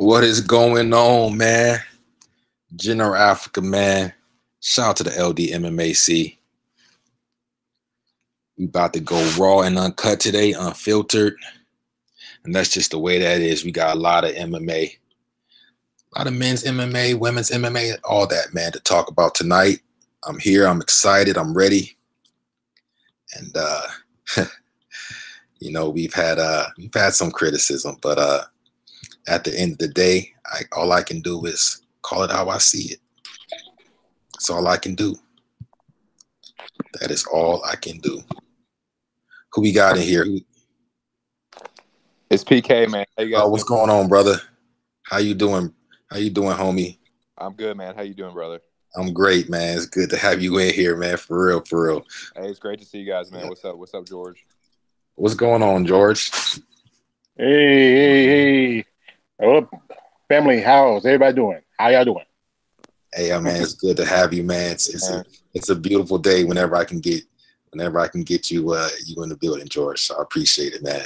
What is going on, man? General Africa, man. Shout out to the LD MMAC. We about to go raw and uncut today, unfiltered. And that's just the way that is. We got a lot of MMA. A lot of men's MMA, women's MMA, all that, man, to talk about tonight. I'm here. I'm excited. I'm ready. And, you know, we've had some criticism, but at the end of the day, all I can do is call it how I see it. That's all I can do. That is all I can do. Who we got in here? It's PK, man. How you guys what's going on, brother? How you doing? How you doing, homie? I'm good, man. How you doing, brother? I'm great, man. It's good to have you in here, man. For real, for real. Hey, it's great to see you guys, man. What's up? What's up, George? What's going on, George? Hey. What up, family? How's everybody doing? How y'all doing? Hey, man, it's good to have you, man. It's a beautiful day whenever I can get you in the building, George. So I appreciate it, man.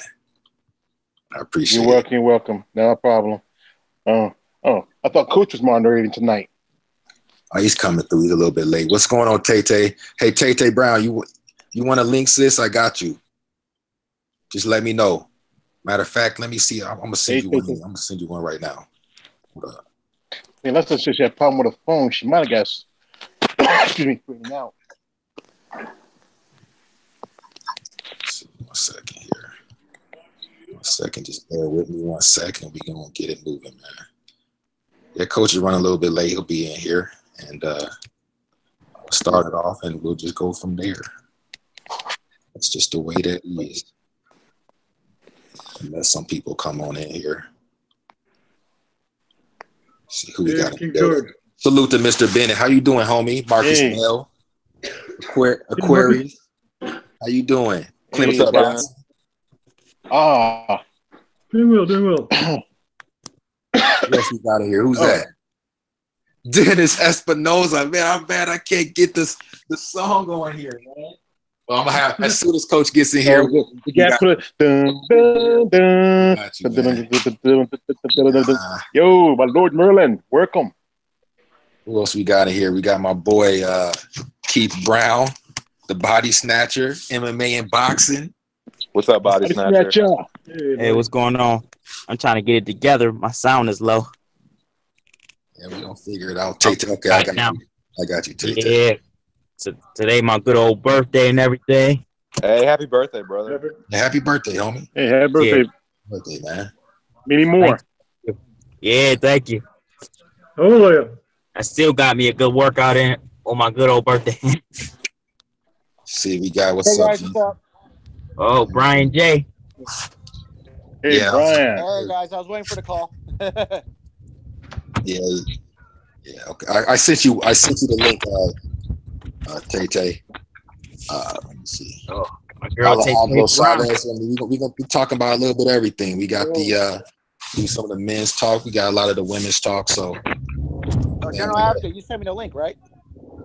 I appreciate it. You're welcome. No problem. I thought Coach was moderating tonight. Oh, he's coming through. He's a little bit late. What's going on, Tay-Tay? Hey, Tay-Tay Brown, you want to link sis? I got you. Just let me know. Matter of fact, let me see. I'm gonna send you one. I'm gonna send you one right now. Hold up. Hey, let's just say she had a problem with her phone. She might have got excuse me, putting out. Let's see, 1 second here. 1 second, just bear with me 1 second. We're gonna get it moving, man. Yeah, Coach is running a little bit late. He'll be in here, and I'll start it off, and we'll just go from there. That's just the way that it is. Unless some people come on in here. See who we got in there. Salute to Mr. Bennett. How you doing, homie? Marcus Mel. Aquarius. How you doing? What's up, man? Doing well. Yes, we got in here. Who's that? Dennis Espinoza. Man, I'm mad I can't get the song on here, man. Well, I'm gonna have, as soon as Coach gets in here, you gotta put it. Yo, my Lord Merlin, welcome. Who else we got in here? We got my boy Keith Brown, the body snatcher, MMA and boxing. What's up, body snatcher? Hey, what's going on? I'm trying to get it together. My sound is low. Yeah, we're gonna figure it out. Okay, I got you. Yeah. So today my good old birthday and everything. Hey, happy birthday, brother. Happy birthday, homie. Hey, happy birthday. Yeah. Birthday, man. Many more. Yeah, thank you. Oh, yeah. I still got me a good workout in on my good old birthday. See, we got what's up? Oh, Brian J. Hey, yeah, Brian. Hey, guys, I was waiting for the call. Yeah, okay. I sent you the link, Tay-Tay. Let me see. Oh, my girl Tay-Tay. We're gonna be talking about a little bit of everything. We got do some of the men's talk. We got a lot of the women's talk. So, General Africa, you sent me the link, right?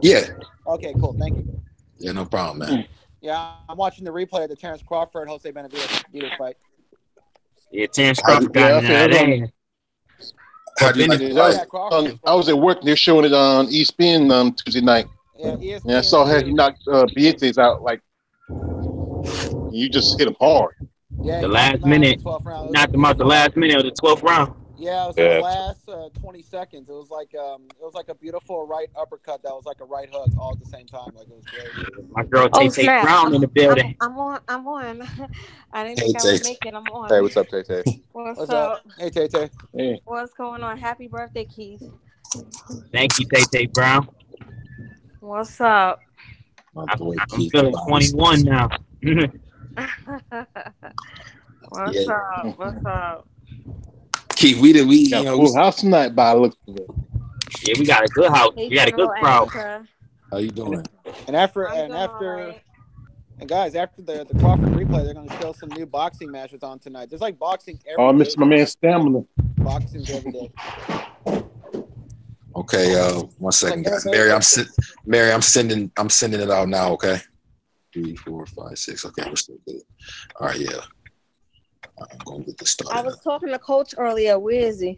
Yeah. Okay, cool. Thank you. Yeah, no problem, man. Yeah, I'm watching the replay of the Terrence Crawford Jose Benavidez fight. Yeah, Terrence Crawford got in I was at work. They're showing it on ESPN Tuesday night. Yeah, ESPN. Yeah, I saw how he knocked Beatriz out. Like, you just hit him hard. Yeah, the last minute. Knocked him out the last minute of the 12th round. Yeah, it was the last 20 seconds. It was like a beautiful right uppercut that was like a right hook all at the same time. Like, it was great. My girl Tay-Tay Brown in the building. I'm on. I didn't think I would make it. I'm on. Hey, what's up, Tay-Tay? What's up? Hey, Tay-Tay. Hey. What's going on? Happy birthday, Keith. Thank you, Tay-Tay Brown. What's up? I'm feeling 21 now. What's up? Keith, we got a full house tonight by the looks of it. Yeah, we got a good house. We got a good crowd. How you doing? And guys, after the Crawford replay, they're going to show some new boxing matches on tonight. There's like boxing every day. Oh, Mr. My man Stamina. Boxing every day. Okay, 1 second, guys. Mary, I'm sending it out now. Okay. 3, 4, 5, 6. Okay, we're still good. All right, yeah. I'm gonna get this started. I was talking to Coach earlier. Where is he?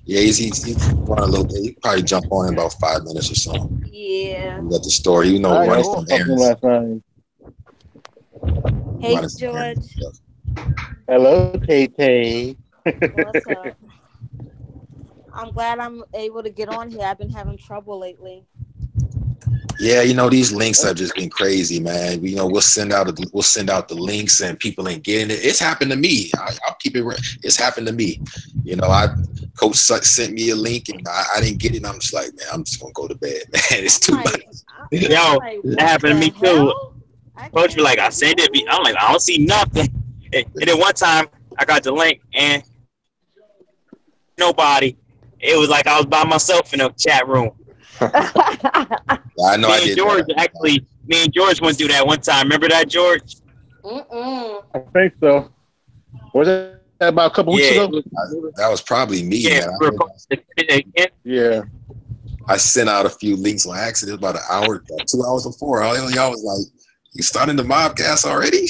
Yeah, he's running a little bit. He probably jump on in about 5 minutes or so. Yeah. At the store, you know, I running got some talking errands. last night. Hey, Running some errands and George. stuff. Hello, Tay Tay. What's up? I'm glad I'm able to get on here. I've been having trouble lately. Yeah, you know, these links have just been crazy, man. You know, we'll send out the links and people ain't getting it. It's happened to me. I'll keep it real. It's happened to me. You know, coach sent me a link and I didn't get it. And I'm just like, man, I'm just gonna go to bed, man. It's too much. Yo, Like, that happened to me too. Coach be like, I sent it. I'm like, I don't see nothing. And then one time I got the link and nobody. It was like I was by myself in a chat room. I know I did. George me and George went through that one time. Remember that, George? Mm-mm. I think so. Was that about a couple weeks ago? That was probably me, yeah, man. Yeah. I sent out a few links on accident about an hour, 2 hours before. All y'all was like, "You starting the mobcast already?"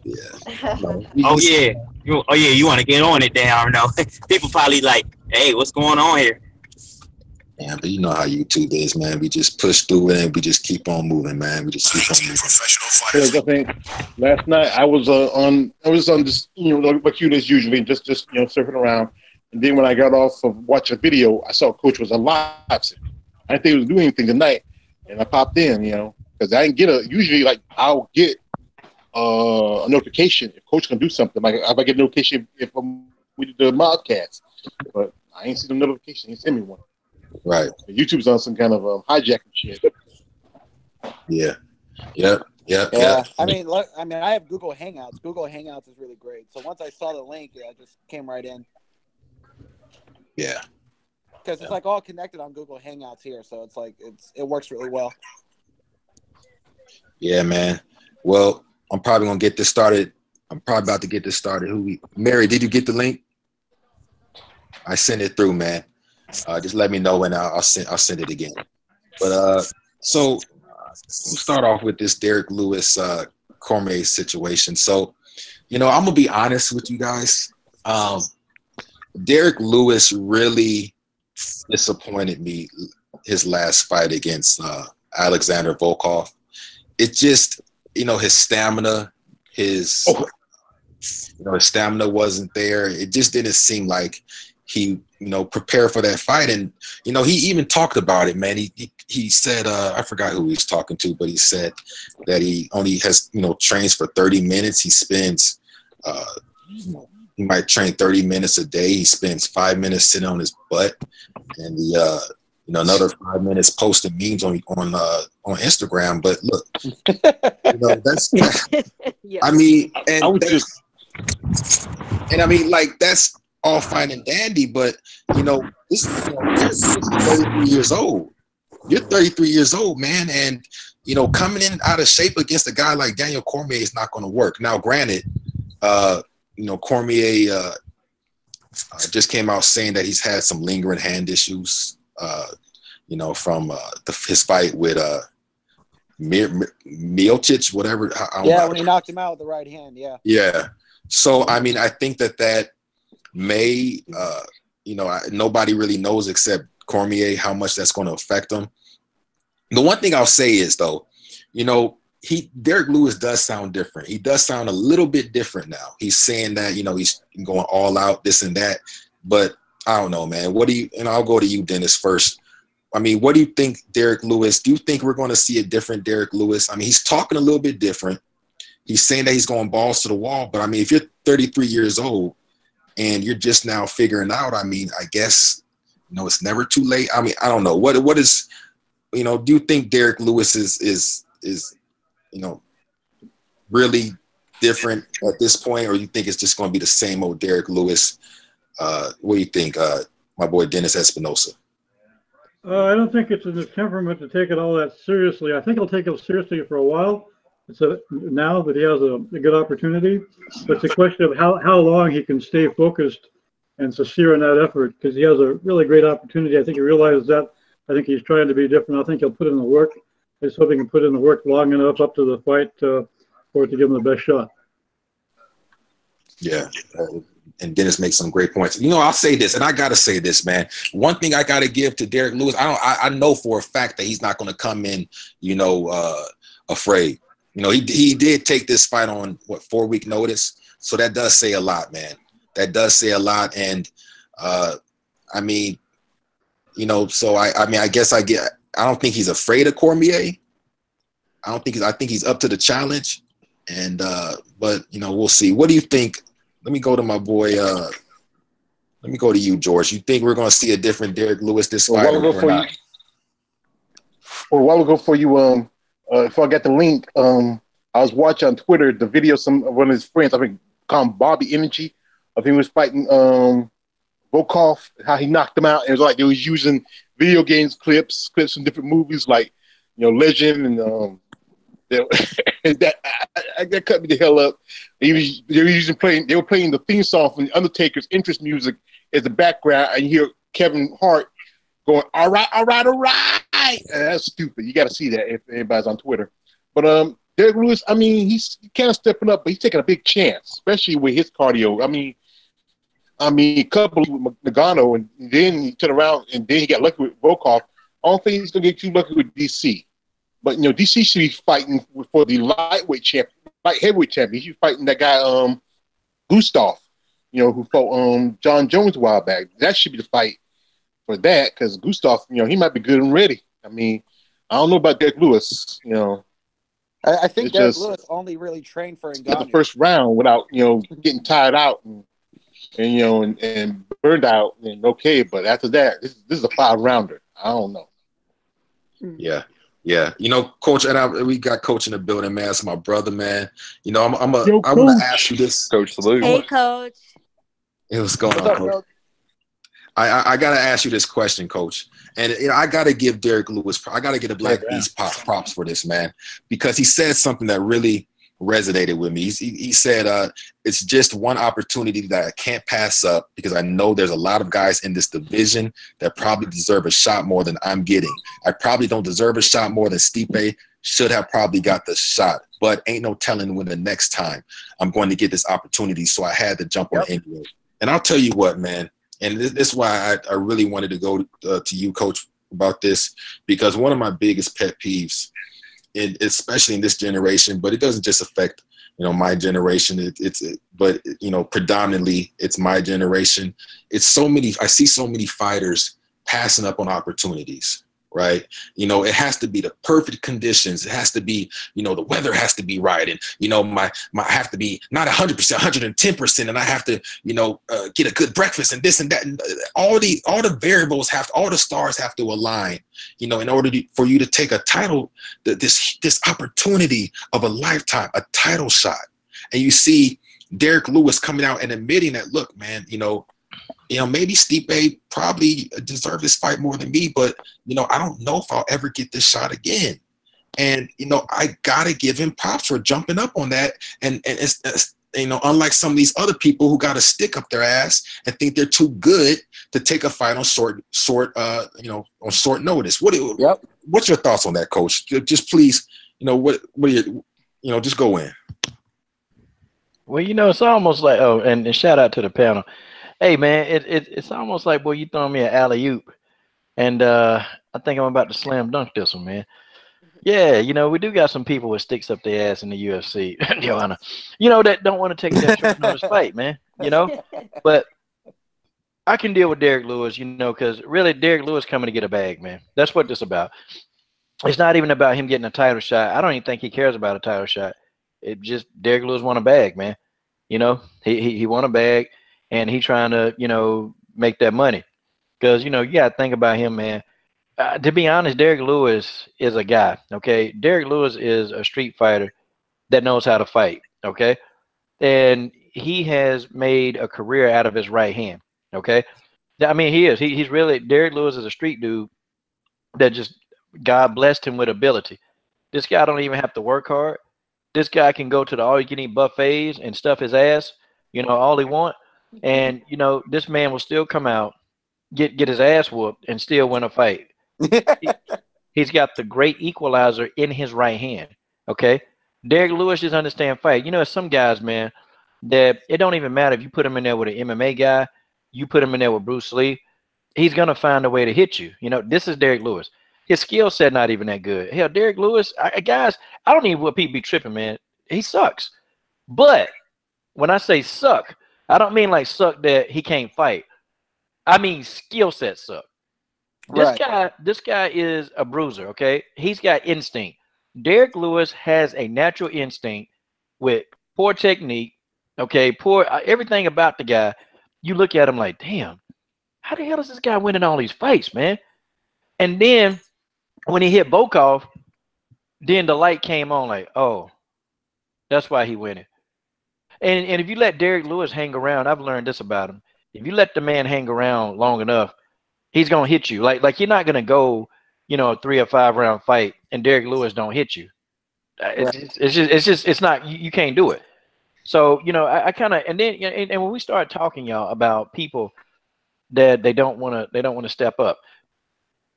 Yeah. No, You want to get on it? Then I don't know. People probably like, "Hey, what's going on here?" Yeah, but you know how YouTube is, man. We just push through it and we just keep on moving, man. We just keep on moving. I think last night I was on this, you know, like you as usually, just you know, surfing around. And then when I got off of watching a video, I saw Coach was alive. I didn't think he was doing anything tonight, and I popped in, you know, because I didn't get usually like I'll get a notification if Coach can do something. Like if I get a notification if we did the modcast, but I ain't seen the notification. He sent me one. Right. YouTube's on some kind of hijacking shit. Yeah. Yep. Yeah. I mean, look. I mean, I have Google Hangouts. Google Hangouts is really great. So once I saw the link, I just came right in. Yeah. Because it's like all connected on Google Hangouts here, so it's like it works really well. Yeah, man. Well, I'm probably gonna get this started. I'm probably about to get this started. Mary, did you get the link? I sent it through, man. Just let me know and I'll send it again. But so we'll start off with this Derek Lewis Cormier situation. So, you know, I'm gonna be honest with you guys. Derek Lewis really disappointed me his last fight against Alexander Volkov. It just, you know, his stamina, his stamina wasn't there. It just didn't seem like he, you know, prepared for that fight. And, you know, he even talked about it, man. He said, I forgot who he was talking to, but he said that he only has, you know, trains for 30 minutes. He spends, you know, he might train 30 minutes a day. He spends 5 minutes sitting on his butt, and you know, another 5 minutes posting memes on Instagram. But look, you know, that's Yeah. I mean, and I mean, like, that's all fine and dandy, but you know, this is 33 years old. You're 33 years old, man, and you know, coming in out of shape against a guy like Daniel Cormier is not going to work. Now, granted, you know, Cormier just came out saying that he's had some lingering hand issues, you know, from his fight with Miocic, whatever. When he knocked him out with the right hand, yeah. Yeah. So, I mean, I think that may, you know, nobody really knows except Cormier how much that's going to affect him. The one thing I'll say is, though, you know, Derek Lewis does sound different. He does sound a little bit different now. He's saying that, you know, he's going all out, this and that. But I don't know, man. And I'll go to you, Dennis, first. I mean, what do you think, Derek Lewis? Do you think we're going to see a different Derek Lewis? I mean, he's talking a little bit different. He's saying that he's going balls to the wall. But, I mean, if you're 33 years old and you're just now figuring out, I mean, I guess, you know, it's never too late. I mean, I don't know. What is, you know, do you think Derek Lewis is you know, really different at this point, or you think it's just going to be the same old Derek Lewis? What do you think, my boy Dennis Espinosa? I don't think it's in his temperament to take it all that seriously. I think he'll take it seriously for a while. So now that he has a good opportunity, but it's a question of how long he can stay focused and sincere in that effort, because he has a really great opportunity. I think he realizes that. I think he's trying to be different. I think he'll put in the work. I just hope he can put in the work long enough up to the fight for it to give him the best shot. Yeah. And Dennis makes some great points. I'll say this, and I gotta say this, man. One thing I gotta give to Derek Lewis, I know for a fact that he's not gonna come in, afraid. He did take this fight on 4-week notice, so that does say a lot, man. That does say a lot, and so I guess I don't think he's afraid of Cormier. I think he's up to the challenge, and but we'll see. What do you think? Let me go to my boy. Let me go to you, George. You think we're going to see a different Derek Lewis this fight? A while ago for you, if I got the link, I was watching on Twitter the video of one of his friends, I think called Bobby Energy, of him was fighting Volkov, how he knocked him out. And it was like they was using video games clips from different movies like Legend and that cut me the hell up. They were playing the theme song from the Undertaker's interest music as the background, and you hear Kevin Hart going, all right. And that's stupid. You got to see that if anybody's on Twitter. But Derek Lewis, he's kind of stepping up, but he's taking a big chance, especially with his cardio. A couple with Nagano, and then he turned around, and then he got lucky with Volkov. I don't think he's going to get too lucky with DC. But DC should be fighting for the light heavyweight champion. He should be fighting that guy Gustav, who fought John Jones a while back. That should be the fight for that, because Gustav, he might be good and ready. I don't know about Derek Lewis. I think Derek Lewis only really trained for the first round without getting tired out and burned out and okay. But after that, this is a 5-rounder. I don't know. Yeah. Yeah, Coach, and we got Coach in the building, man. It's my brother, man. I want to ask you this, Coach. Salute. Hey, Coach. Hey, what's going on, Coach? I got to ask you this question, Coach. And I got to give Derek Lewis, I got to get a Black Beast props for this, man, because he said something that really resonated with me. He said, it's just one opportunity that I can't pass up, because I know there's a lot of guys in this division that probably deserve a shot more than I'm getting. I probably don't deserve a shot more than Stipe should have probably got the shot, but ain't no telling when the next time I'm going to get this opportunity. So I had to jump on anyway. And I'll tell you what, man, and this is why I really wanted to go to you, Coach, about this, because one of my biggest pet peeves, especially in this generation, but it doesn't just affect my generation. But predominantly it's my generation. I see so many fighters passing up on opportunities. Right, it has to be the perfect conditions. It has to be, the weather has to be right, and my have to be not 100%, 110%, and I have to, get a good breakfast and this and that, and all the variables all the stars have to align, in order for you to take a title, this opportunity of a lifetime, a title shot. And you see Derek Lewis coming out and admitting that, look, man, maybe Stipe probably deserved this fight more than me, but, I don't know if I'll ever get this shot again. And, I got to give him props for jumping up on that. And it's unlike some of these other people who got a stick up their ass and think they're too good to take a fight on short notice. What's your thoughts on that, Coach? Just please, what are you, just go in. Well, it's almost like, and shout out to the panel. Hey, man, it's almost like, boy, you throwing me an alley-oop. And I think I'm about to slam dunk this one, man. Yeah, we do got some people with sticks up their ass in the UFC, Joanna. That don't want to take that short notice fight, man. But I can deal with Derek Lewis, because really Derek Lewis coming to get a bag, man. That's what this is about. It's not even about him getting a title shot. I don't even think he cares about a title shot. It just Derek Lewis won a bag, man. He won a bag. And he trying to, make that money. Because, you got to think about him, man. To be honest, Derek Lewis is a guy, okay? Derek Lewis is a street fighter that knows how to fight, okay? And he has made a career out of his right hand, okay? He is. He's really, Derek Lewis is a street dude that just, God blessed him with ability. This guy don't even have to work hard. This guy can go to the all-you-can-eat buffets and stuff his ass, all he want. And this man will still come out, get his ass whooped, and still win a fight. He's got the great equalizer in his right hand. Okay, Derek Lewis just understand fight. Some guys, man, that it don't even matter if you put him in there with an MMA guy, you put him in there with Bruce Lee, he's gonna find a way to hit you. You know, this is Derek Lewis. His skill set not even that good. Hell, Derek Lewis, guys, I don't even want people be tripping, man. He sucks. But when I say suck, I don't mean like suck that he can't fight. I mean skill set suck. Right. This guy is a bruiser, okay? He's got instinct. Derek Lewis has a natural instinct with poor technique, okay? Poor everything about the guy. You look at him like, damn, how the hell is this guy winning all these fights, man? And then when he hit Volkov, then the light came on like, oh, that's why he winning. And if you let Derek Lewis hang around, I've learned this about him. If you let the man hang around long enough, he's gonna hit you. Like you're not gonna go, a 3 or 5 round fight and Derek Lewis don't hit you. It's not you can't do it. So I kind of and when we start talking y'all about people that they don't want to step up.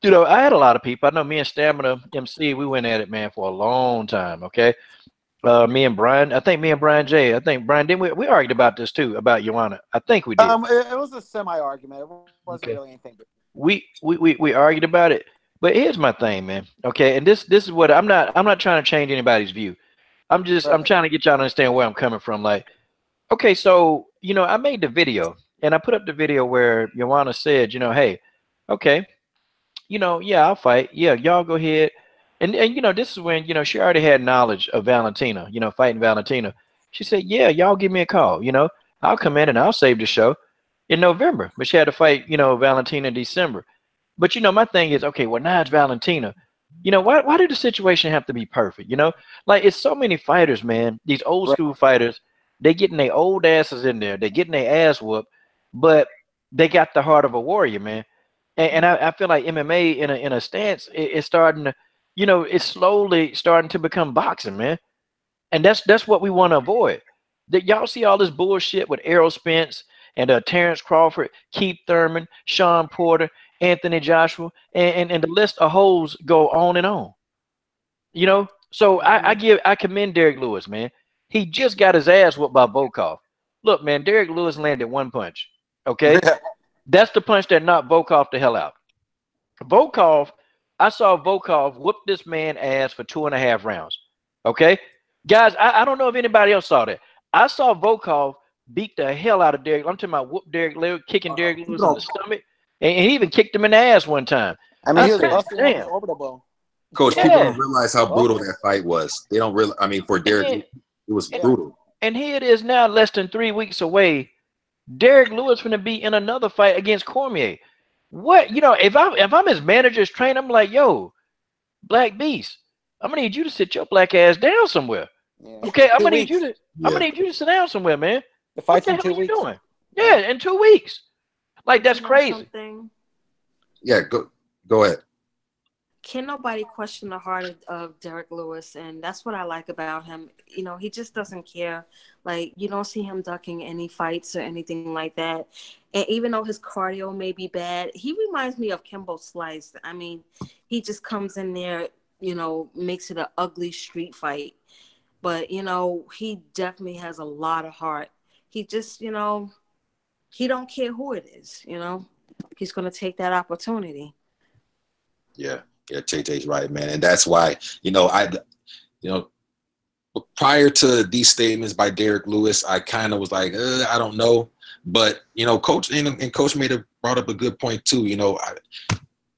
I had a lot of people. I know me and Stamina MC, we went at it, man, for a long time. Okay. Me and Brian J. I think Brian, didn't we argued about this too, about Joanna. I think we did. It was a semi-argument. It wasn't really anything. We argued about it. But here's my thing, man. Okay, and this is what I'm not trying to change anybody's view. I'm trying to get y'all to understand where I'm coming from. Like, okay, so I made the video and I put up the video where Joanna said, hey, okay, yeah, I'll fight. Yeah, y'all go ahead. And this is when, she already had knowledge of Valentina, fighting Valentina. She said, yeah, y'all give me a call. I'll come in and I'll save the show in November. But she had to fight, Valentina in December. But, my thing is, okay, well, now it's Valentina. Why did the situation have to be perfect? Like it's so many fighters, man. These old school fighters, they getting their old asses in there. They getting their ass whooped, but they got the heart of a warrior, man. And I feel like MMA in a stance is starting to, it's slowly starting to become boxing, man. And that's what we want to avoid. That y'all see all this bullshit with Errol Spence and Terrence Crawford, Keith Thurman, Sean Porter, Anthony Joshua, and the list of hoes go on and on. So I commend Derek Lewis, man. He just got his ass whooped by Volkov. Look, man, Derek Lewis landed one punch. Okay. That's the punch that knocked Volkov the hell out. I saw Volkov whoop this man ass for 2.5 rounds. Okay? Guys, I don't know if anybody else saw that. I saw Volkov beat the hell out of Derek. I'm talking about whoop Derek Lewis, kicking Derek Lewis in the stomach. And he even kicked him in the ass one time. I mean, he was busting on the orbital bone. Coach, people don't realize how brutal that fight was. They don't really. I mean, for Derek, it was brutal. And here it is now, less than 3 weeks away. Derek Lewis going to be in another fight against Cormier. What if I'm his manager's trainer, I'm like, yo, Black Beast, I'm gonna need you to sit your black ass down somewhere. Yeah. Okay, I'm gonna need you to sit down somewhere, man. The fight's in 2 weeks. Doing? Yeah, in 2 weeks. Like that's crazy. Something? Yeah, go ahead. Can nobody question the heart of Derek Lewis? And that's what I like about him. He just doesn't care. Like, you don't see him ducking any fights or anything like that. And even though his cardio may be bad, he reminds me of Kimbo Slice. I mean, he just comes in there, makes it an ugly street fight. But, he definitely has a lot of heart. He just, he don't care who it is, He's going to take that opportunity. Yeah. Yeah, Tay-Tay's right, man. And that's why, prior to these statements by Derek Lewis, I kind of was like, I don't know. But, Coach and Coach brought up a good point too.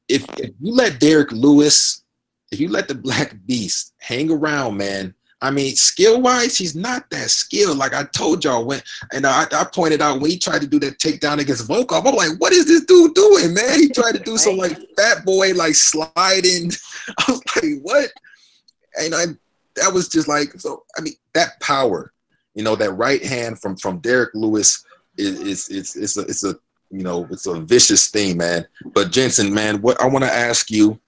If you let Derek Lewis, if you let the Black Beast hang around, man, I mean, skill-wise, he's not that skilled. Like I told y'all I pointed out when he tried to do that takedown against Volkov, I'm like, what is this dude doing, man? He tried to do some like fat boy like sliding. I was like, what? And that was just like, so I mean, that power, that right hand from Derek Lewis it's a vicious thing, man. But Jensen, man, what I want to ask you,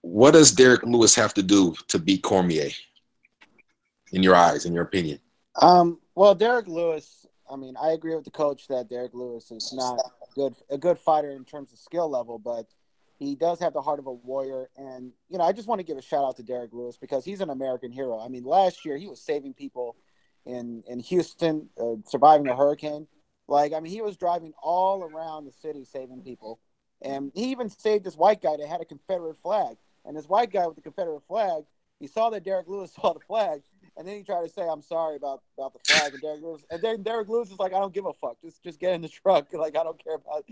what does Derek Lewis have to do to beat Cormier? In your eyes, in your opinion? Well, Derek Lewis, I mean, I agree with the coach that Derek Lewis is not a good fighter in terms of skill level, but he does have the heart of a warrior. And, I just want to give a shout out to Derek Lewis because he's an American hero. I mean, last year he was saving people in Houston, surviving a hurricane. Like, I mean, he was driving all around the city saving people. And he even saved this white guy that had a Confederate flag. And this white guy with the Confederate flag, he saw that Derek Lewis saw the flag, and then he tried to say, "I'm sorry about the flag." And then Derek Lewis is like, "I don't give a fuck. Just get in the truck. Like, I don't care about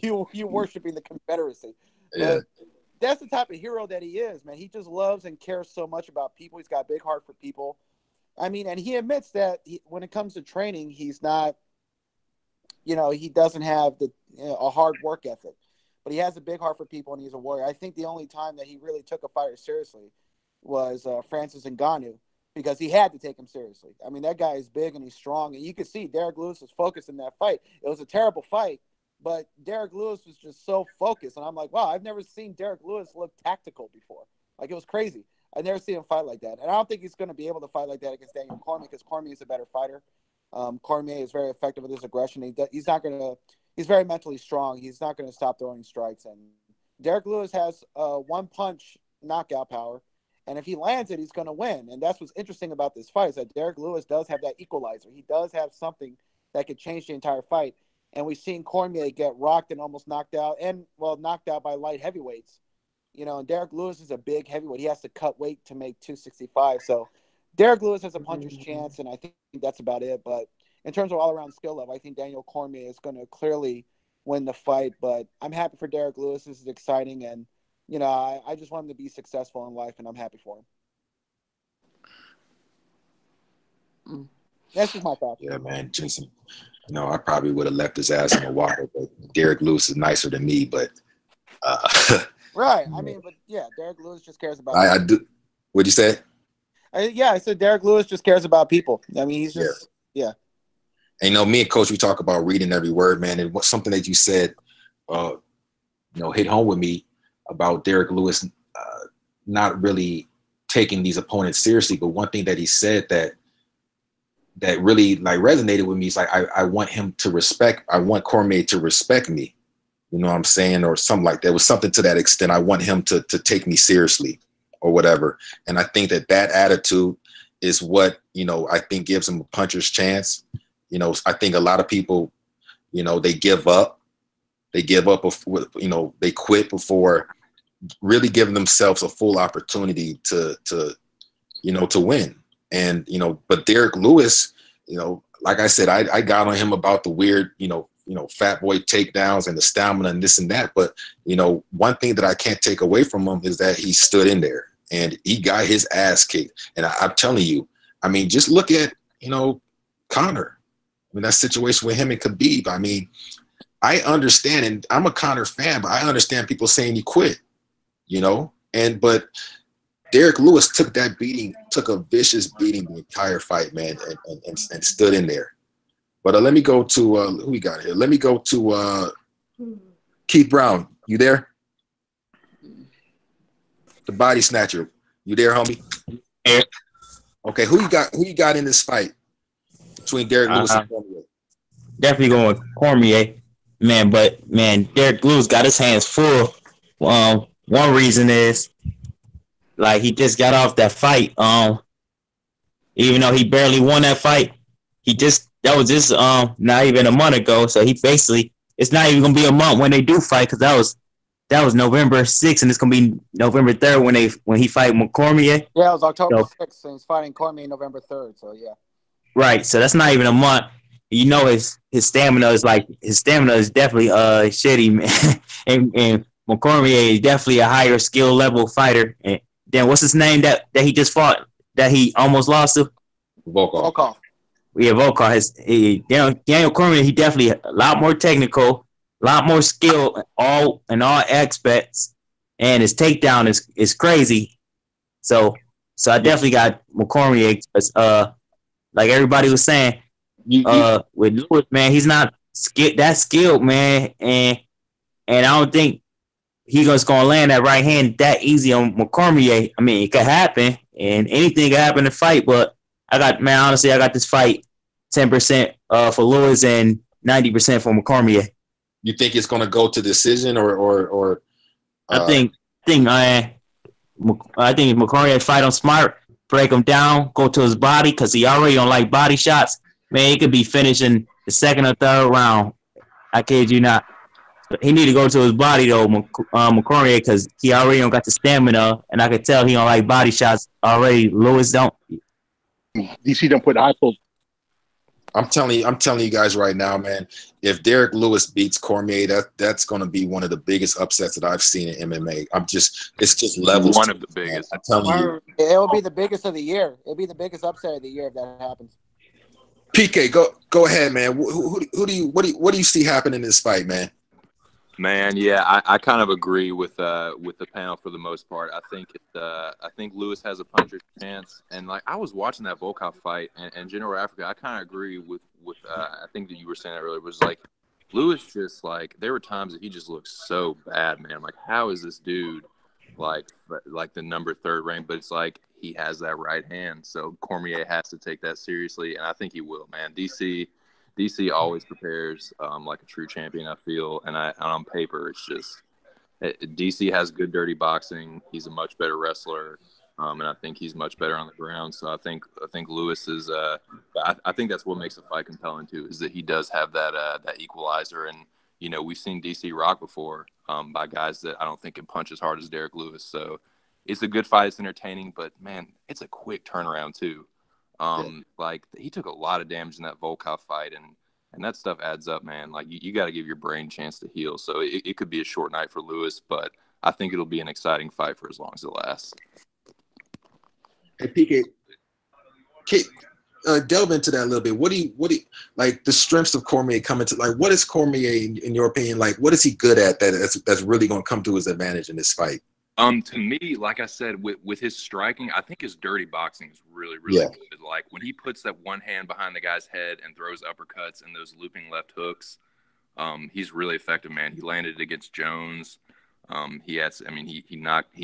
you worshiping the Confederacy." Yeah. But that's the type of hero that he is, man. He just loves and cares so much about people. He's got a big heart for people. I mean, and he admits that when it comes to training, he's not, he doesn't have a hard work ethic, but he has a big heart for people, and he's a warrior. I think the only time that he really took a fighter seriously was Francis Ngannou, because he had to take him seriously. I mean, that guy is big and he's strong, and you could see Derek Lewis was focused in that fight. It was a terrible fight, but Derek Lewis was just so focused, and I'm like, wow, I've never seen Derek Lewis look tactical before. Like, it was crazy. I've never seen him fight like that, and I don't think he's going to be able to fight like that against Daniel Cormier, because Cormier is a better fighter. Cormier is very effective with his aggression. He's very mentally strong. He's not going to stop throwing strikes, and Derek Lewis has one punch knockout power. And if he lands it, he's going to win. And that's what's interesting about this fight, is that Derek Lewis does have that equalizer. He does have something that could change the entire fight. And we've seen Cormier get rocked and almost knocked out, and, well, knocked out by light heavyweights. And Derek Lewis is a big heavyweight. He has to cut weight to make 265. So Derek Lewis has a puncher's chance, and I think that's about it. But in terms of all-around skill level, I think Daniel Cormier is going to clearly win the fight. But I'm happy for Derek Lewis. This is exciting, and I just want him to be successful in life, and I'm happy for him. That's just my thought. Yeah, man, Jensen. I probably would have left his ass in the water, but Derek Lewis is nicer than me. But right, I mean, but yeah, Derek Lewis just cares about. I do. What'd you say? I said Derek Lewis just cares about people. I mean, he's just yeah. And me and Coach, we talk about reading every word, man. And what's something that you said, hit home with me about Derek Lewis not really taking these opponents seriously. But one thing that he said that really resonated with me is I want Cormier to respect me. You know what I'm saying? Or something like that. It was something to that extent. I want him to take me seriously or whatever. And I think that attitude is what, I think gives him a puncher's chance. I think a lot of people, they give up. They give up, they quit before really giving themselves a full opportunity to win. And, but Derek Lewis, like I said, I got on him about the weird, fat boy takedowns and the stamina and this and that. But, one thing that I can't take away from him is that he stood in there and he got his ass kicked. And I'm telling you, I mean, just look at, Conor. I mean, that situation with him and Khabib. I mean, I understand, and I'm a Conor fan, but I understand people saying he quit, but Derek Lewis took that beating, took a vicious beating the entire fight, man, and stood in there. But let me go to who we got here. Let me go to Keith Brown. You there? The body snatcher. You there, homie? Yeah. Okay, who you got in this fight between Derek Lewis and Cormier? Definitely going with Cormier, man. But man, Derek Lewis got his hands full. One reason is he just got off that fight. Even though he barely won that fight, that was just not even a month ago. So he basically, it's not even gonna be a month when they do fight, because that was November 6th, and it's gonna be November 3rd when he fight Cormier. Yeah, it was October 6th, and he's fighting Cormier November 3rd. So yeah. Right, so that's not even a month. His stamina is definitely shitty, man. and Cormier is definitely a higher skill level fighter. And then what's his name that he just fought that he almost lost to? Volkov. Yeah, Volkov. Daniel Cormier, he definitely a lot more technical, a lot more skill in all aspects, and his takedown is crazy. So I definitely got Cormier. Like everybody was saying, with Lewis, man, he's not that skilled, man, and I don't think he's just gonna land that right hand that easy on Cormier. I mean, it could happen, and anything could happen in the fight. But honestly, I got this fight 10% for Lewis and 90% for Cormier. You think it's gonna go to decision or? I think Cormier fight on smart. break him down, go to his body, because he already don't like body shots. Man, he could be finishing the second or third round. I kid you not. He need to go to his body though, McCormick, because he already don't got the stamina, and I could tell he don't like body shots already. Lewis don't. DC don't put high post. I'm telling you guys right now, man. If Derek Lewis beats Cormier, that's going to be one of the biggest upsets that I've seen in MMA. It's just levels. One of the biggest. I'm telling you. It'll be the biggest of the year. It'll be the biggest upset of the year if that happens. PK, go ahead, man. What do you see happening in this fight, man? Man, yeah, I kind of agree with the panel for the most part. I think Lewis has a puncher's chance, and like I was watching that Volkov fight and General Africa, I kind of agree with I think that you were saying that earlier, was like Lewis just like there were times that he just looked so bad, man. Like how is this dude like the number third rank? But it's like he has that right hand, so Cormier has to take that seriously, and I think he will, man. DC always prepares like a true champion, I feel, and on paper, it's just DC has good dirty boxing. He's a much better wrestler, and I think he's much better on the ground. So I think Lewis is. I think that's what makes the fight compelling too, is that he does have that equalizer, and you know we've seen DC rock before by guys that I don't think can punch as hard as Derek Lewis. So it's a good fight. It's entertaining, but man, it's a quick turnaround too. Like he took a lot of damage in that Volkov fight, and that stuff adds up, man. Like you got to give your brain a chance to heal. So it could be a short night for Lewis, but I think it'll be an exciting fight for as long as it lasts. Hey, PK, delve into that a little bit. What do you like the strengths of Cormier coming to? Like, what is Cormier in your opinion? Like, what is he good at that's really going to come to his advantage in this fight? To me, like I said, with his striking, I think his dirty boxing is really good. Like when he puts that one hand behind the guy's head and throws uppercuts and those looping left hooks, he's really effective, man. He landed it against Jones. He knocked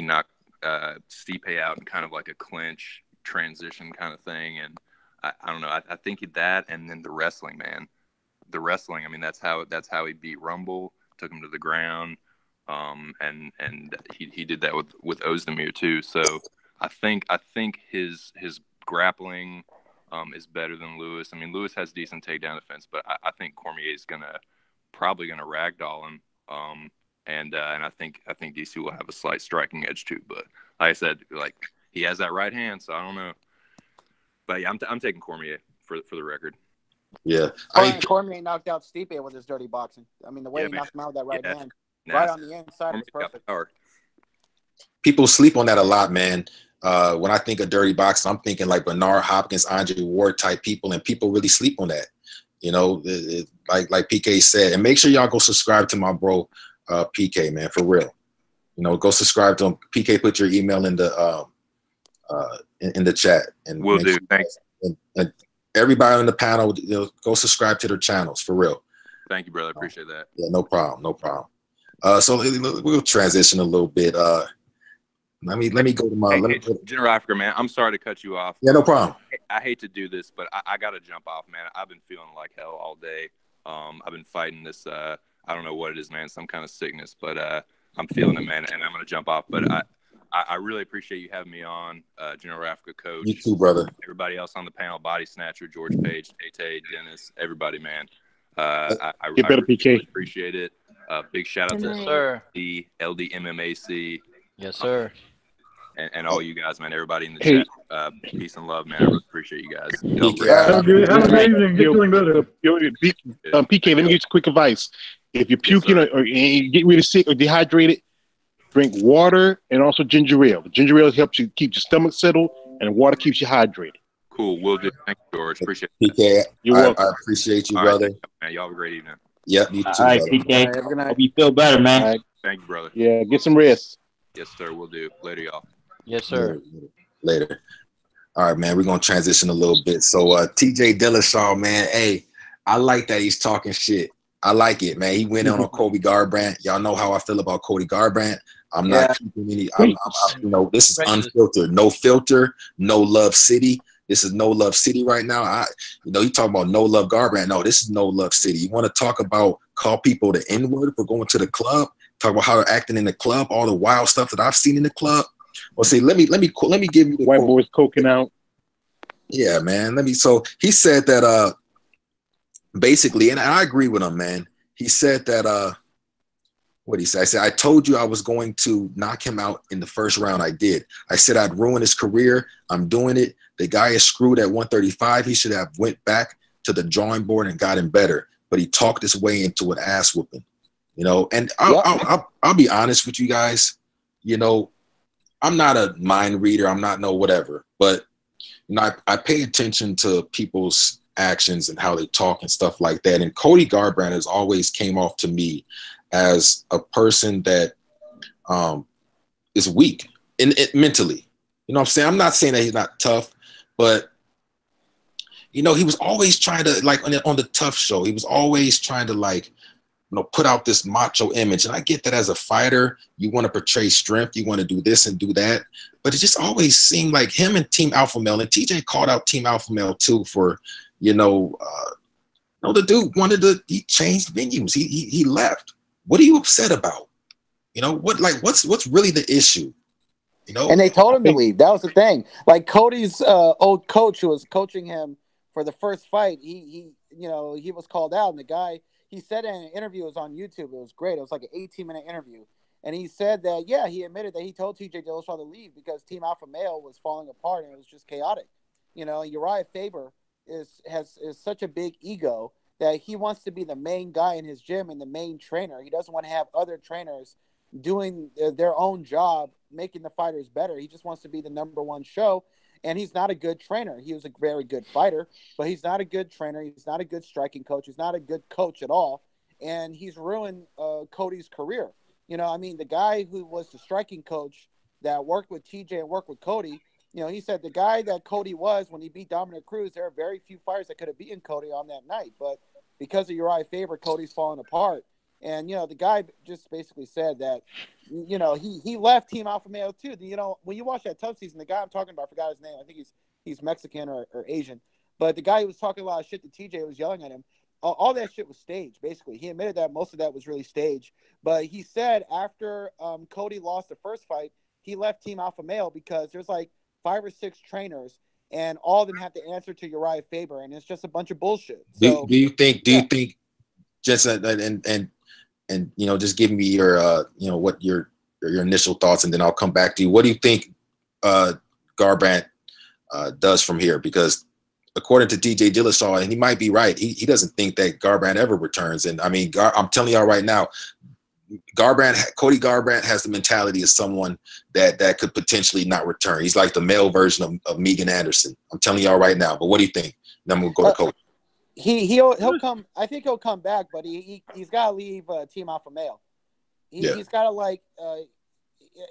Stipe out in kind of like a clinch transition kind of thing, and I don't know. I think that, and then the wrestling, man. The wrestling. I mean, that's how he beat Rumble, took him to the ground. And he did that with Ozdemir too. So I think his grappling is better than Lewis. I mean, Lewis has decent takedown defense, but I think Cormier is probably gonna ragdoll him. And I think DC will have a slight striking edge too. But like I said, like he has that right hand, so I don't know. But yeah, I'm taking Cormier for the record. Yeah, Cormier knocked out Stipe with his dirty boxing. I mean, the way he knocked him out with that right hand. Right on the inside is perfect. People sleep on that a lot, man. When I think of dirty boxing, I'm thinking like Bernard Hopkins, Andre Ward type people, and people really sleep on that. You know, like PK said, and make sure y'all go subscribe to my bro PK, man, for real. You know, go subscribe to him. PK, put your email in the chat, and will do. Thanks. And everybody on the panel, go subscribe to their channels for real. Thank you, brother. Appreciate that. Yeah, no problem. So we'll transition a little bit. Let me go to my. General Africa, man. I'm sorry to cut you off. Yeah, no problem. I hate to do this, but I got to jump off, man. I've been feeling like hell all day. I've been fighting this. I don't know what it is, man. Some kind of sickness, but I'm feeling it, man. And I'm gonna jump off. But I really appreciate you having me on, General Africa coach. You too, brother. Everybody else on the panel, Body Snatcher, George Page, Tay, Dennis, everybody, man. I really appreciate it. Big shout out to the LDMMAC. Yes, sir. And all you guys, man. Everybody in the chat. Peace and love, man. I really appreciate you guys. Have a great evening. Get feeling better. PK, let me give you quick advice. If you're puking or you get really sick or dehydrated, drink water and also ginger ale. The ginger ale helps you keep your stomach settled, and water keeps you hydrated. Cool. Will do. Thank you, George. Appreciate it. PK, you're welcome. I appreciate you, brother. Man, y'all have a great evening. Yep, you too. All right, PK. Hope you feel better, man. Right. Thank you, brother. Yeah, get some rest. Yes, sir. We'll do. Later, y'all. Yes, sir. Later. All right, man. We're gonna transition a little bit. So, TJ Dillashaw, man. Hey, I like that he's talking shit. I like it, man. He went on Cody Garbrandt. Y'all know how I feel about Cody Garbrandt. I'm not keeping any. This is unfiltered. No filter. No love city. This is no love city right now. You talk about no love Garbrandt. No, this is no love city. You want to talk about call people the N-word for going to the club? Talk about how they're acting in the club, all the wild stuff that I've seen in the club. Well, see, let me give you the White quote. boys coking out. Yeah, man. So he said that basically, and I agree with him, man. He said that what did he say? I said, I told you I was going to knock him out in the first round. I did. I said I'd ruin his career. I'm doing it. The guy is screwed at 135. He should have went back to the drawing board and gotten better. But he talked his way into an ass whooping. You know, and I'll be honest with you guys. You know, I'm not a mind reader. I'm not no whatever. But you know, I pay attention to people's actions and how they talk and stuff like that. And Cody Garbrandt has always came off to me as a person that is weak mentally. You know what I'm saying? I'm not saying that he's not tough, but you know, he was always trying to, like, on the Tough Show, he was always trying to, like, you know, put out this macho image. And I get that as a fighter, you want to portray strength, you want to do this and do that. But it just always seemed like him and Team Alpha Male, and TJ called out Team Alpha Male too for, you know, the dude he changed venues. He left. What are you upset about? You know, what's really the issue? You know, and they told him to leave. That was the thing. Like Cody's old coach who was coaching him for the first fight, he was called out, and the guy, he said in an interview, it was on YouTube. It was great. It was like an 18-minute interview. And he said that, yeah, he admitted that he told TJ Dillashaw to leave because Team Alpha Male was falling apart and it was just chaotic. You know, Uriah Faber has such a big ego that he wants to be the main guy in his gym and the main trainer. He doesn't want to have other trainers doing their own job, making the fighters better. He just wants to be the number one show. And he's not a good trainer. He was a very good fighter, but he's not a good trainer. He's not a good striking coach. He's not a good coach at all. And he's ruined Cody's career. You know, I mean, the guy who was the striking coach that worked with TJ and worked with Cody, you know, he said the guy that Cody was when he beat Dominic Cruz, there are very few fighters that could have beaten Cody on that night. But because of Uriah Faber, Cody's falling apart. And, you know, the guy just basically said that, you know, he left Team Alpha Male too. You know, when you watch that Tough Season, the guy I'm talking about, I forgot his name. I think he's Mexican or Asian. But the guy who was talking a lot of shit to TJ was yelling at him. All that shit was staged, basically. He admitted that most of that was really staged. But he said after Cody lost the first fight, he left Team Alpha Male because there's like 5 or 6 trainers, and all of them have to answer to Uriah Faber, and it's just a bunch of bullshit. So, do you think, just and you know, just give me your you know, what your initial thoughts, and then I'll come back to you. What do you think Garbrandt does from here? Because according to TJ Dillashaw, and he might be right, he doesn't think that Garbrandt ever returns. And I mean, I'm telling y'all right now, Cody Garbrandt has the mentality of someone that could potentially not return. He's like the male version of Megan Anderson. I'm telling y'all right now. But what do you think? Then I'm gonna go to Cody. He'll come. I think he'll come back, but he's got to leave Team Alpha Male. He's got to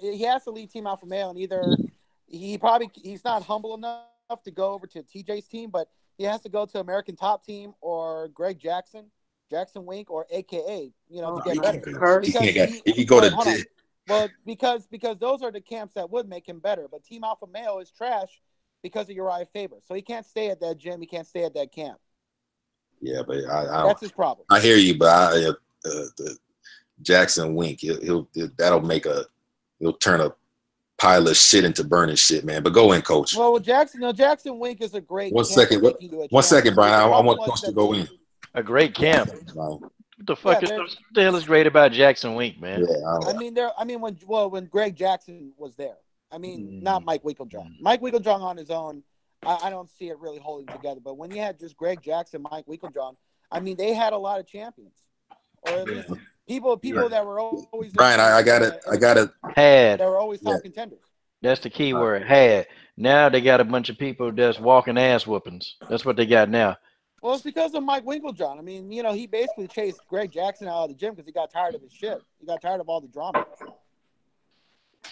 he has to leave Team Alpha Male, and either he's not humble enough to go over to TJ's team, but he has to go to American Top Team or Greg Jackson Wink, or AKA, you know, to get better. Because those are the camps that would make him better. But Team Alpha Male is trash because of Uriah Faber, so he can't stay at that gym. He can't stay at that camp. Yeah, but that's his problem. I hear you, but the Jackson Wink, he'll turn a pile of shit into burning shit, man. But go in, Coach. Well, Jackson Wink is a great. One second, Brian. I want Coach to go in. A great camp. What the fuck what the hell is great about Jackson Wink, man? Yeah, when Greg Jackson was there. I mean, not Mike Winkeljohn. Mike Winkeljohn on his own, I don't see it really holding together. But when you had just Greg Jackson, Mike Winkeljohn, I mean, they had a lot of champions, or at least people that were always. Brian, I got it. Had. They were always top contenders. That's the key word. Had. Now they got a bunch of people that's walking ass whoopings. That's what they got now. Well, it's because of Mike Winkeljohn. I mean, you know, he basically chased Greg Jackson out of the gym because he got tired of his shit. He got tired of all the drama.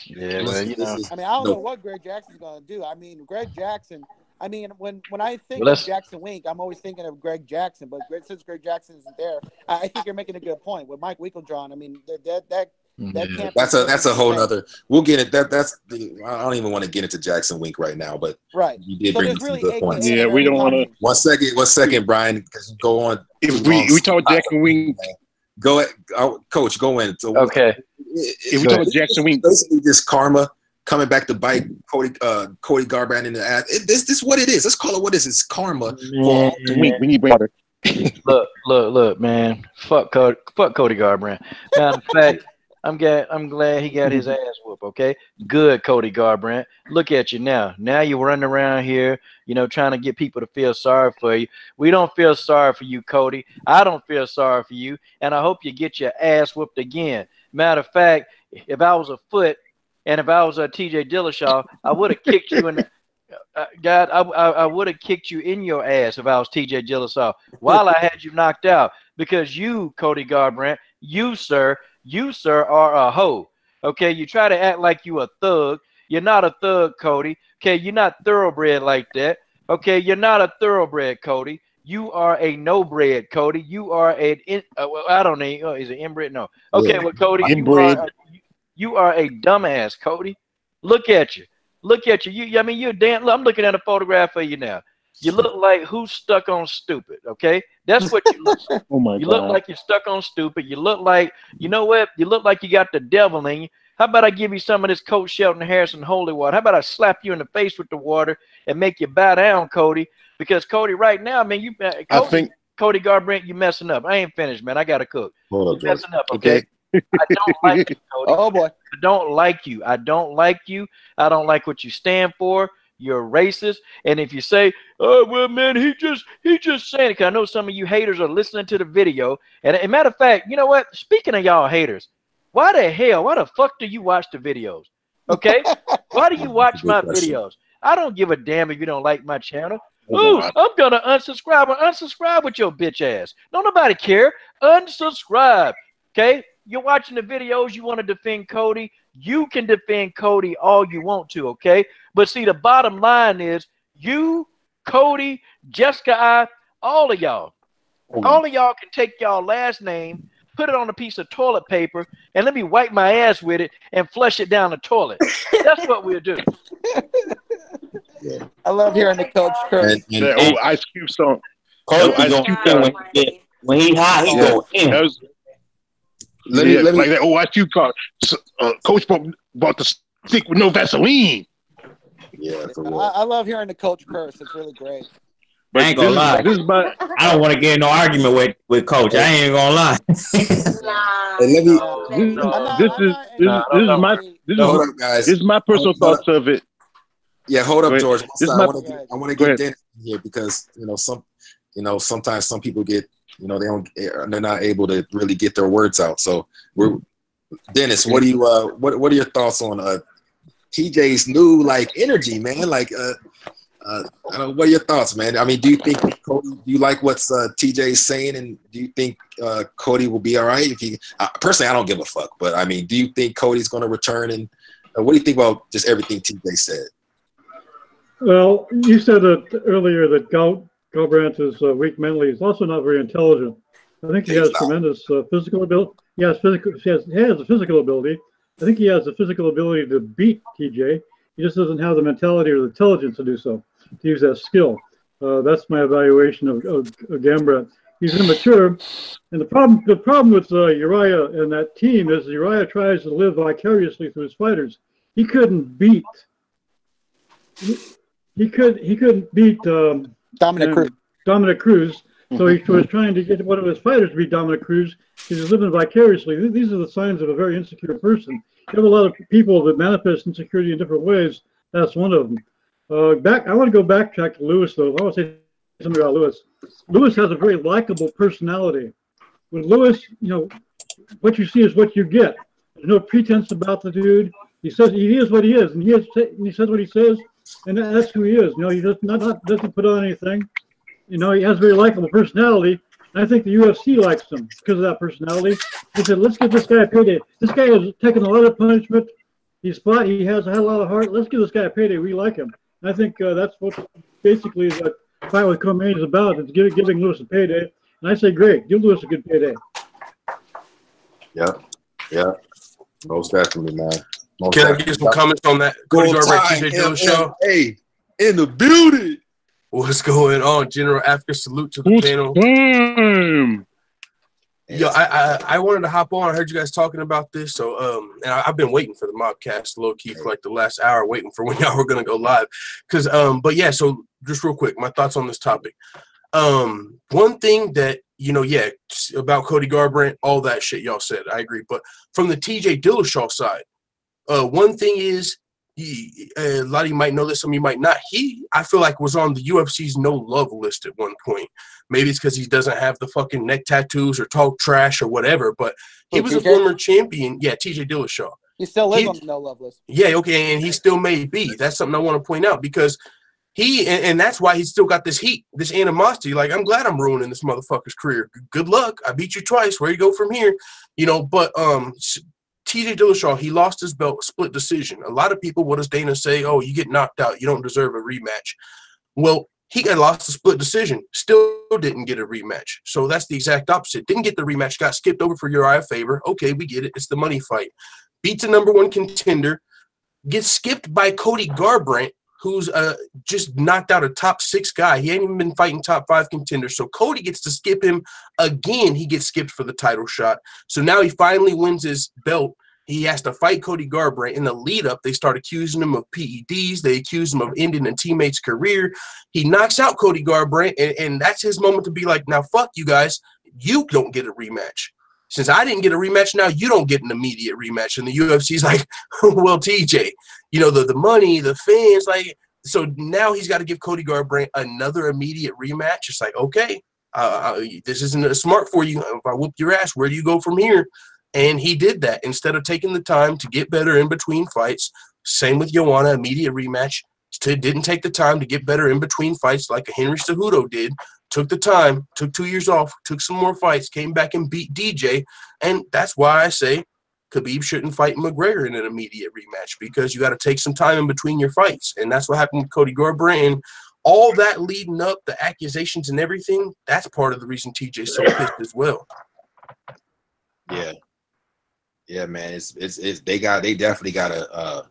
Yeah, well, you know. I mean, I don't know what Greg Jackson's going to do. I mean, Greg Jackson. I mean, when I think of Jackson Wink, I'm always thinking of Greg Jackson. But since Greg Jackson isn't there, I think you're making a good point with Mike Winkeljohn. I mean, that can't. That's a whole nother. We'll get it. I don't even want to get into Jackson Wink right now, but you did bring some good points. Yeah, we don't want to. One second, Brian, because you go on. If we talk Jackson Wink, go ahead, Coach. Go in. So okay. If we talk Jackson Wink, basically just karma. coming back to bite Cody Garbrandt in the ass. This is what it is. Let's call it what it is. It's karma. We need water. Look, man. Fuck Cody Garbrandt. Matter of fact, I'm glad he got his ass whooped. Okay, good, Cody Garbrandt. Look at you now. Now you're running around here, trying to get people to feel sorry for you. We don't feel sorry for you, Cody. I don't feel sorry for you, and I hope you get your ass whooped again. Matter of fact, if I was a Foot and if I was a TJ Dillashaw, I would have kicked you in. I would have kicked you in your ass if I was TJ Dillashaw while I had you knocked out, because you, Cody Garbrandt, you sir, are a hoe. Okay, you try to act like you a thug. You're not a thug, Cody. Okay, you're not thoroughbred like that. Okay, you're not a thoroughbred, Cody. You are a no-bred, Cody. You are I don't know. Is it inbred? No. Okay, yeah. Well, Cody, you are a dumbass, Cody. Look at you. You're damn. I'm looking at a photograph of you now. You look like who's stuck on stupid. Okay, that's what you look like. Oh my God. You look like you're stuck on stupid. You look like, you know what? You look like you got the devil in you. How about I give you some of this Coach Shelton Harrison holy water? How about I slap you in the face with the water and make you bow down, Cody? Because Cody, right now, man, Cody Garbrandt, you messing up. I ain't finished, man. I gotta cook. Hold up, you messing up, okay? I don't like you, Cody. Oh boy. I don't like you. I don't like you. I don't like what you stand for. You're racist. And if you say, oh, well, man, he just saying it, because I know some of you haters are listening to the video. And a matter of fact, you know what? Speaking of y'all haters, why the fuck do you watch the videos? Okay? Why do you watch my videos? I don't give a damn if you don't like my channel. Oh, I'm going to unsubscribe with your bitch ass. Don't nobody care. Unsubscribe. Okay? You're watching the videos, you want to defend Cody. You can defend Cody all you want to, okay? But see, the bottom line is you, Cody, Jessica, all of y'all can take y'all last name, put it on a piece of toilet paper, and let me wipe my ass with it and flush it down the toilet. That's what we'll do. Yeah. I love hearing the coach curse. And Ice Cube song. Coach when he hot, he go in. Let me like that. Ice Cube called. Coach bought the stick with no Vaseline. Yeah, I love hearing the coach curse. It's really great. But I ain't gonna lie. I don't want to get in no argument with Coach. I ain't gonna lie. This is my personal thoughts of it. Yeah, hold up, George. I want to get Dennis in here because sometimes some people get they're not able to really get their words out. So Dennis, what are your thoughts on TJ's new energy, man? What are your thoughts, man? I mean, do you think Cody? Do you like what TJ's saying, and do you think Cody will be all right? If he personally, I don't give a fuck, but I mean, do you think Cody's going to return? And what do you think about just everything TJ said? Well, you said earlier that Garbrandt is weak mentally. He's also not very intelligent. I think he has tremendous physical ability. He has a physical ability. I think he has the physical ability to beat TJ. He just doesn't have the mentality or the intelligence to do so, to use that skill. That's my evaluation of Garbrandt. He's immature, and the problem with Uriah and that team is Uriah tries to live vicariously through his fighters. He couldn't beat. He couldn't beat Dominic Cruz. So he was trying to get one of his fighters to beat Dominic Cruz. He's living vicariously. These are the signs of a very insecure person. You have a lot of people that manifest insecurity in different ways. That's one of them. I want to go backtrack to Lewis, though. I want to say something about Lewis. Lewis has a very likable personality. With Lewis, what you see is what you get. There's no pretense about the dude. He says he is what he is, and he says what he says, and that's who he is. He doesn't put on anything. He has a very likable personality. And I think the UFC likes him because of that personality. They said, let's give this guy a payday. This guy has taken a lot of punishment. He has had a lot of heart. Let's give this guy a payday. We like him. And I think that's what basically that fight with Cormier is about. It's giving Lewis a payday. And I say, great. Give Lewis a good payday. Yeah. Most definitely, man. Can I get some comments on that? Cody Garbrandt, TJ Dillashaw. Hey, in the building. What's going on? General Africa, salute to the panel. Yo, I wanted to hop on. I heard you guys talking about this, so and I've been waiting for the mobcast low key for like the last hour, waiting for when y'all were gonna go live. Cause but yeah, so just real quick, my thoughts on this topic. One thing that about Cody Garbrandt, all that shit y'all said, I agree. But from the TJ Dillashaw side, one thing is. A lot of you might know this, some of you might not. I feel like, was on the UFC's no love list at one point. Maybe it's because he doesn't have the fucking neck tattoos or talk trash or whatever, but he was a former champion. Yeah, TJ Dillashaw. He still lives on the no love list. Yeah, okay, and he still may be. That's something I want to point out because and that's why he's still got this heat, this animosity. Like, I'm glad I'm ruining this motherfucker's career. Good luck. I beat you twice. Where you go from here? But TJ Dillashaw, he lost his belt, split decision. A lot of people, what does Dana say? Oh, you get knocked out. You don't deserve a rematch. Well, he got lost a split decision, still didn't get a rematch. So that's the exact opposite. Didn't get the rematch, got skipped over for Uriah Faber. Okay, we get it. It's the money fight. Beats a number one contender, gets skipped by Cody Garbrandt, who's just knocked out a top 6 guy. He ain't even been fighting top 5 contenders. So Cody gets to skip him again. He gets skipped for the title shot. So now he finally wins his belt. He has to fight Cody Garbrandt. In the lead up, they start accusing him of PEDs. They accuse him of ending a teammate's career. He knocks out Cody Garbrandt, and that's his moment to be like, now fuck you guys. You don't get a rematch. Since I didn't get a rematch, now you don't get an immediate rematch. And the UFC's like, well, TJ, the money, the fans, like, so now he's got to give Cody Garbrandt another immediate rematch. It's like, okay, this isn't smart for you. If I whoop your ass, where do you go from here? And he did that instead of taking the time to get better in between fights. Same with Joanna, immediate rematch. Didn't take the time to get better in between fights like a Henry Cejudo did. Took the time, took 2 years off, took some more fights, came back and beat DJ. And that's why I say Khabib shouldn't fight McGregor in an immediate rematch, because you got to take some time in between your fights. And that's what happened with Cody Garbrandt. And all that leading up, the accusations and everything, that's part of the reason TJ's so pissed as well. Yeah. Yeah, man. They definitely got a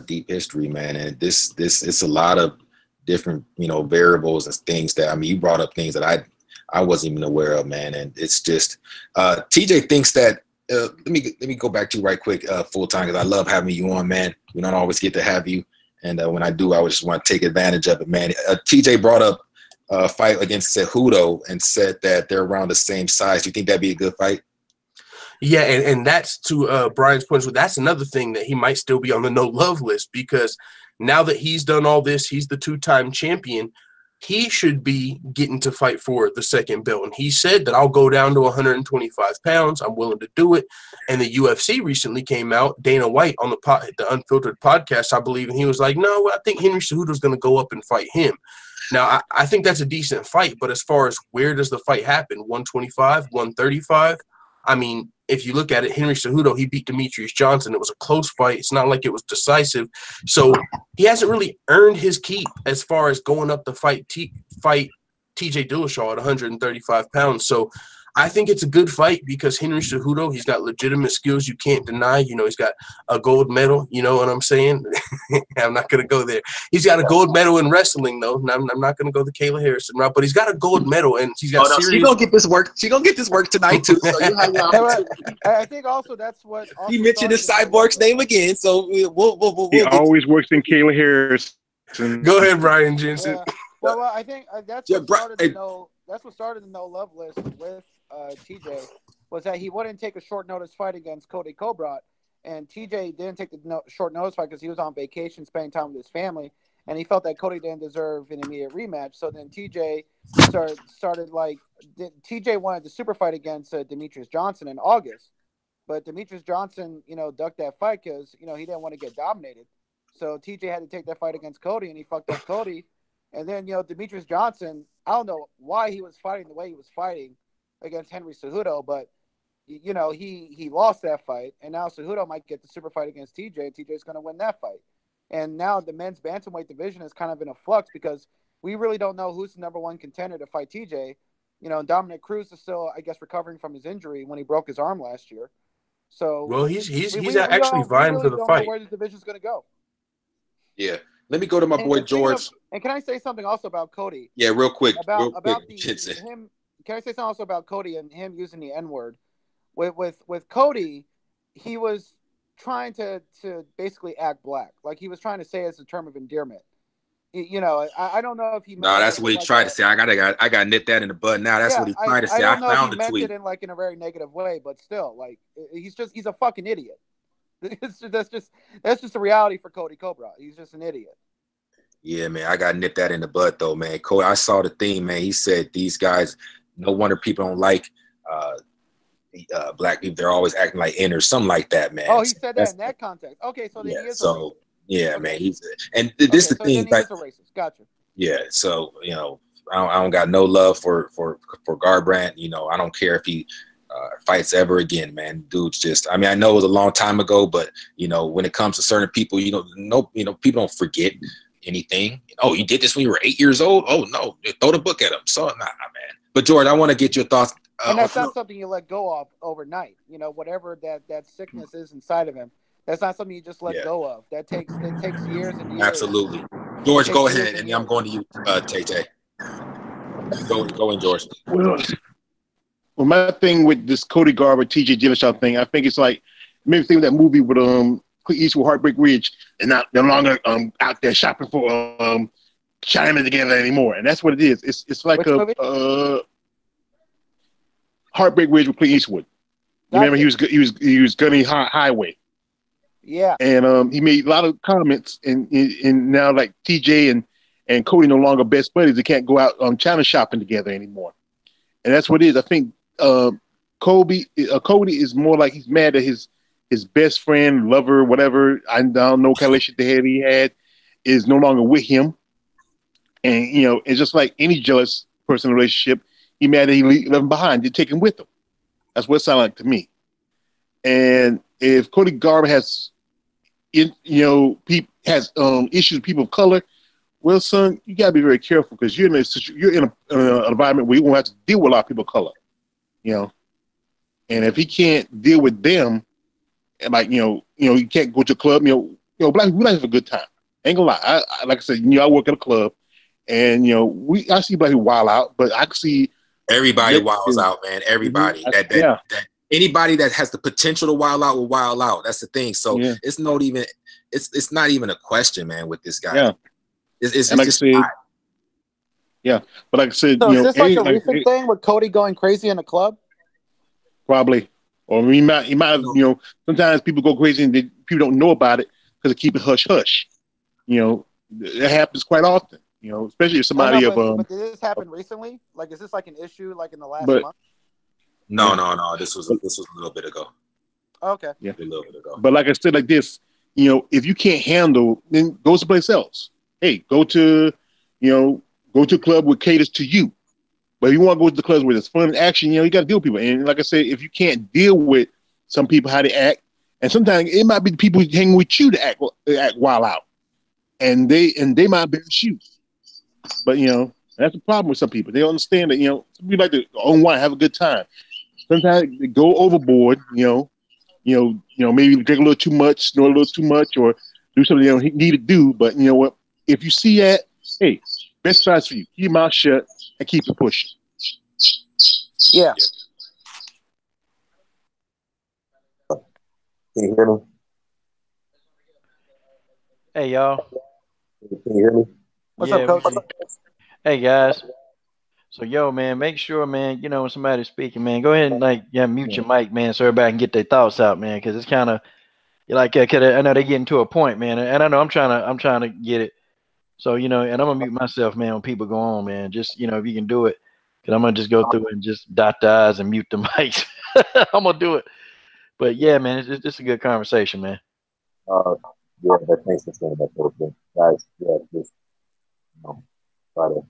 deep history, man. And this it's a lot of different, variables and things that, you brought up things that I wasn't even aware of, man. And it's just TJ thinks that let me go back to you right quick, full time, because I love having you on, man. We don't always get to have you, and when I do, I just want to take advantage of it, man. TJ brought up a fight against Cejudo and said that they're around the same size. Do you think that'd be a good fight? Yeah, and that's to Brian's point. So that's another thing that he might still be on the no love list, because now that he's done all this, he's the 2-time champion. He should be getting to fight for the second belt. And he said that I'll go down to 125 pounds. I'm willing to do it. And the UFC recently came out, Dana White on the Unfiltered podcast, I believe, and he was like, no, I think Henry Cejudo's going to go up and fight him. Now, I think that's a decent fight, but as far as where does the fight happen, 125, 135? I mean, if you look at it, Henry Cejudo, he beat Demetrius Johnson. It was a close fight. It's not like it was decisive. So he hasn't really earned his keep as far as going up to fight TJ Dillashaw at 135 pounds. So I think it's a good fight because Henry Cejudo, he's got legitimate skills you can't deny. He's got a gold medal. You know what I'm saying? I'm not going to go there. He's got a gold medal in wrestling, though. I'm not going to go the Kayla Harrison route, but he's got a gold medal, and he's got serious. She's going to get this work. She's going to get this work tonight, too. So you have your opportunity. I think also that's what – he mentioned his Cyborg's name again, so we'll he always works in Kayla Harrison. Go ahead, Brian Jensen. Well, I think that's what started the no love list with TJ, was that he wouldn't take a short notice fight against Cody Garbrandt, and TJ didn't take the short notice fight because he was on vacation spending time with his family, and he felt that Cody didn't deserve an immediate rematch. So then TJ TJ wanted the super fight against Demetrius Johnson in August, but Demetrius Johnson, ducked that fight because he didn't want to get dominated. So TJ had to take that fight against Cody, and he fucked up Cody. And then Demetrius Johnson, I don't know why he was fighting the way he was fighting against Henry Cejudo, but he lost that fight, and now Cejudo might get the super fight against TJ, and TJ's going to win that fight. And now the men's bantamweight division is kind of in a flux because we really don't know who's the number one contender to fight TJ. Dominic Cruz is still, I guess, recovering from his injury when he broke his arm last year. So he's actually vying for the fight. Know where the division's going to go. Yeah. Let me go to my boy George. And can I say something also about Cody? Yeah, real quick. About can I say something also about Cody and him using the N word? With Cody, he was trying to basically act black, like he was trying to say it as a term of endearment. You know, I don't know if he meant No, that's it what he like tried to say. I gotta nip that in the bud now. That's yeah, what he tried to I say. I don't know if he found the meant tweet. it in like in a very negative way, but still, like he's a fucking idiot. That's just the reality for Cody Cobra. He's just an idiot. Yeah, man, I gotta nip that in the bud though, man. Cody, I saw the thing, man. He said these guys, no wonder people don't like black people. They're always acting like N or something like that, man. Oh, he So said that that's in that context. Okay, so then yeah. he is a racist. So yeah, Okay. man. This Okay, the so thing, then he like is a racist. Gotcha. yeah. So I don't got no love for Garbrandt. I don't care if he fights ever again, man. Dude's just. I mean, I know it was a long time ago, but when it comes to certain people, people don't forget anything. Oh, you did this when you were 8 years old? Oh no, throw the book at him. So nah, man. But George, I want to get your thoughts. And that's not something you let go of overnight. Whatever that sickness is inside of him, that's not something you just let go of. It takes years and years. Absolutely. George, go ahead, and I'm going to you, Tay Tay. Go in, George. Well, my thing with this Cody Garber, TJ Dillashaw thing, I think it's like maybe think of that movie with Clint Eastwood, Heartbreak Ridge, and no longer out there shopping for China together anymore, and that's what it is. It's like Heartbreak Ridge with Clint Eastwood. You remember he was gunning Highway. Yeah, and he made a lot of comments, and now like TJ and Cody no longer best buddies. They can't go out China shopping together anymore, and that's what it is. I think Cody is more like he's mad at his best friend, lover, whatever. I don't know what kind of relationship he had is no longer with him, and it's just like any jealous person in a relationship. He mad that he left him behind. They take him with him. That's what it sounds like to me. And if Cody Garber has issues with people of color, well, son, you gotta be very careful because you're in an environment where you're gonna have to deal with a lot of people of color, And if he can't deal with them, and like you can't go to a club, black people like have a good time. Ain't gonna lie, I like I said, I work at a club, and I see black people wild out, but I can see everybody wilds out, man. Everybody that anybody that has the potential to wild out will wild out. That's the thing. So it's not even a question, man. With this guy, it's like just I said, but like I said, so is this like a recent thing with Cody going crazy in the club? Probably, or he might have. Sometimes people go crazy and people don't know about it because they keep it hush hush. That happens quite often. Especially if somebody but did this happen recently? Like, is this like an issue like in the last month? No. This was a little bit ago. Okay. Yeah, a little bit ago. But like I said, like this, if you can't handle, then go someplace else. Hey, go to a club with caters to you. But if you want to go to the clubs where there's fun and action, you got to deal with people. And like I said, if you can't deal with some people how they act, and sometimes it might be the people hanging with you to act wild out, and they might embarrass you. But that's the problem with some people. They don't understand that some people like to unwind, have a good time. Sometimes they go overboard. Maybe drink a little too much, snore a little too much, or do something they don't need to do. But you know what? If you see that, hey, best advice for you: keep your mouth shut and keep it pushing. Yeah. Can you hear me? Hey, y'all. Can you hear me? What's up, Coach? Hey, guys. So, man, make sure, man, when somebody's speaking, man, go ahead and mute your mic, man, so everybody can get their thoughts out, man, because it's kind of like, I know they're getting to a point, man, and I know I'm trying to get it. So, and I'm gonna mute myself, man, when people go on, man. Just, if you can do it, because I'm gonna just go through and just dot the I's and mute the mics. I'm gonna do it. But yeah, man, it's just a good conversation, man. But thanks for saying that, Coach. Guys, just try to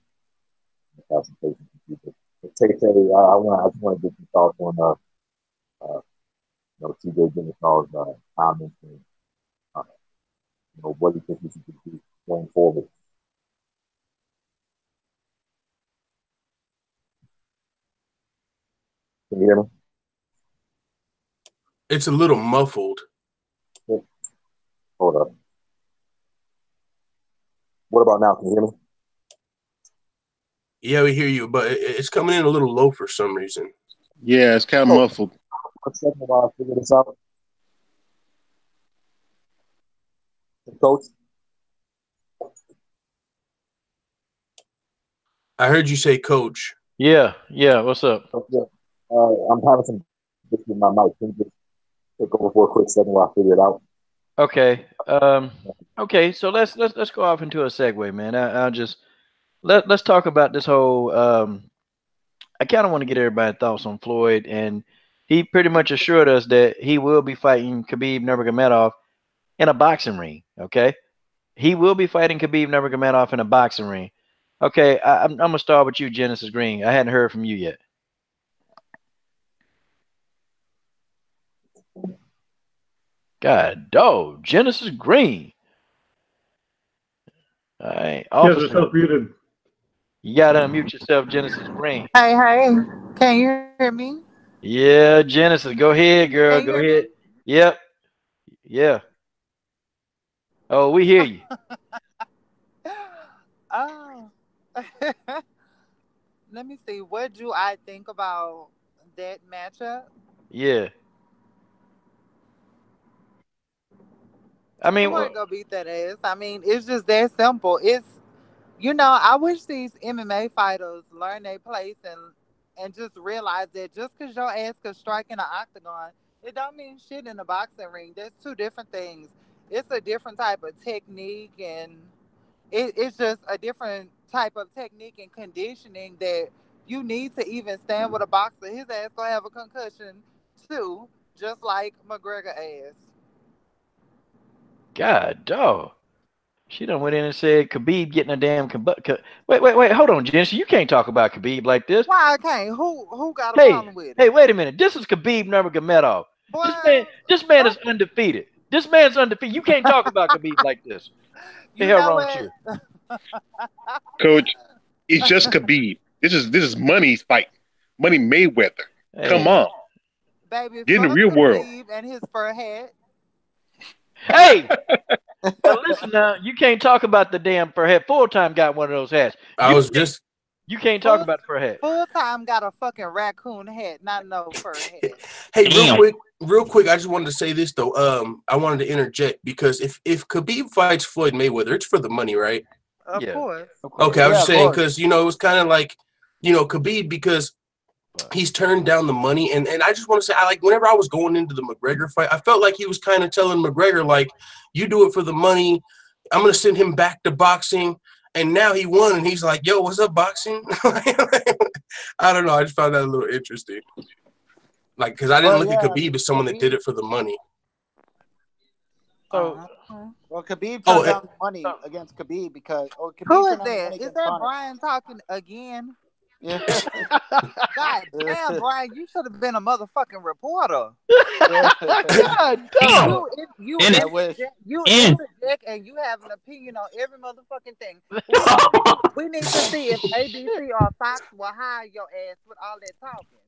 have some patience with people. Tay, I just want to get your thoughts on TJ Dillashaw's comments and what do you think we should do going forward? Can you hear me? It's a little muffled. Hold up. What about now? Can you hear me? Yeah, we hear you, but it's coming in a little low for some reason. Yeah, it's kind of muffled. One second while I figure this out. Coach. I heard you say coach. Yeah. What's up? I'm having some issues with my mic. Can you just take over for a quick second while I figure it out? Okay. Okay. So let's go off into a segue, man. I'll just let's talk about this whole. I kind of want to get everybody's thoughts on Floyd, and he pretty much assured us that he will be fighting Khabib Nurmagomedov in a boxing ring. Okay, he will be fighting Khabib Nurmagomedov in a boxing ring. Okay, I'm gonna start with you, Genesis Green. I hadn't heard from you yet. God, dog, Genesis Green. All right, Yes, it's muted. You gotta unmute yourself, Genesis Green. Hey, can you hear me? Yeah, Genesis, go ahead, girl. Go ahead. Yep. Yeah. Oh, we hear you. Oh. Let me see. What do I think about that matchup? Yeah. I mean, I'm gonna go beat that ass. I mean, it's just that simple. It's, I wish these MMA fighters learn their place and just realize that just because your ass can strike in an octagon, it don't mean shit in a boxing ring. There's two different things. It's a different type of technique, and it's just a different type of technique and conditioning that you need to even stand with a boxer. His ass gonna have a concussion too, just like McGregor ass. God, dog. She done went in and said Khabib getting a damn wait, hold on, Genesis. You can't talk about Khabib like this. Why I can't? Who got a problem with it? Hey, wait a minute. This is Khabib Nurmagomedov. This man is undefeated. This man's undefeated. You can't talk about Khabib like this. The hell wrong with you? Coach, it's just Khabib. This is Money's fight. Money Mayweather. Hey. Come on. Baby, get in the real world. And his fur hat. Hey, now listen now. You can't talk about the damn fur hat. Full Time got one of those hats. You can't talk about the fur hat. Full Time got a fucking raccoon hat, not no fur hat. Hey, real quick, I just wanted to say this though. I wanted to interject because if Khabib fights Floyd Mayweather, it's for the money, right? Of course. Okay, I was just saying because it was kind of like Khabib because he's turned down the money, and I just want to say whenever I was going into the McGregor fight, I felt like he was kind of telling McGregor like, you do it for the money, I'm gonna send him back to boxing. And now he won, and he's like, yo, what's up, boxing? I don't know. I just found that a little interesting. Because I didn't look at Khabib as someone that did it for the money. Well, Khabib turned down money against Khabib because... Who is that? Is that Brian talking again? Yeah. God damn, Brian, you should have been a motherfucking reporter. God damn. You interject and you have an opinion on every motherfucking thing. We need to see if ABC or Fox will hire your ass with all that talking.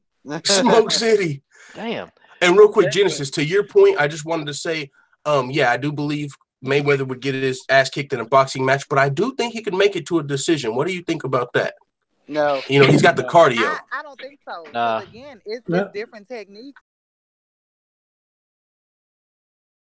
Smoke City. Damn. And real quick, Genesis, to your point, I just wanted to say, I do believe Mayweather would get his ass kicked in a boxing match, but I do think he could make it to a decision. What do you think about that? No. He's got the cardio. I don't think so. Because again, it's just different techniques